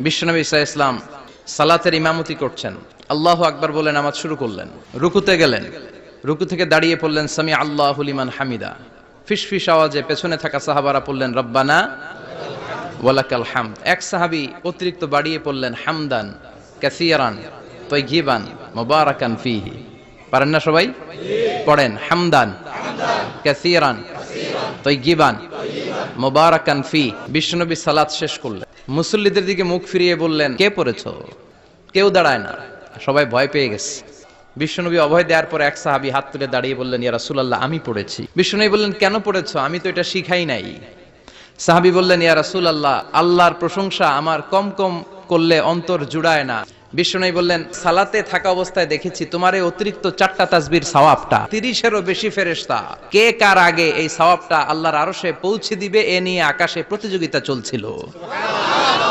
বিশ্বনবী সাল্লাল্লাহু আলাইহি ওয়াসাল্লাম সালাতের ইমামতি করছেন, আল্লাহু আকবার বলে নামাজ শুরু করলেন, রুকুতে গেলেন, রুকু থেকে দাঁড়িয়ে পড়লেন সামি আল্লাহু লিমান হামিদা, ফিসফিস আওয়াজে পেছনে থাকা সাহাবারা পড়লেন রব্বানা ওয়ালাকাল হামদ। এক সাহাবী অতিরিক্ত বাড়িয়ে পড়লেন হামদান কাসীরান তাইয়িবান মুবারাকান ফীহি। পারেন না সবাই? পড়েন হামদান কাসীরান তাইয়িবান মুবারাকান ফী। বিশ্বনবী সালাত শেষ করলেন, মুসল্লিদের দিকে মুখ ফিরিয়ে বললেন, কে পড়েছো? কেউ দাঁড়ায় না, সবাই ভয় পেয়ে গেছে। বিশ্বনবী অভয় দেওয়ার পর এক সাহাবী হাত তুলে দাঁড়িয়ে বললেন, ইয়া রাসূলুল্লাহ, আমি পড়েছি। বিশ্বনবী বললেন, কেন পড়েছো? আমি তো এটা শিখাই নাই। সাহাবী বললেন, ইয়া রাসূলুল্লাহ, আল্লাহর প্রশংসা আমার কম কম করলে অন্তর জুড়ায় না। বিশ্বনবী বললেন, সালাতে থাকা অবস্থায় দেখেছি তোমার এই অতিরিক্ত 4টা তাসবির সওয়াবটা 30-এরও বেশি ফেরেশতা কে কার আগে এই সওয়াবটা আল্লাহর আরশে পৌঁছে দিবে এ নিয়ে আকাশে প্রতিযোগিতা চলছিল। সুবহানাল্লাহ।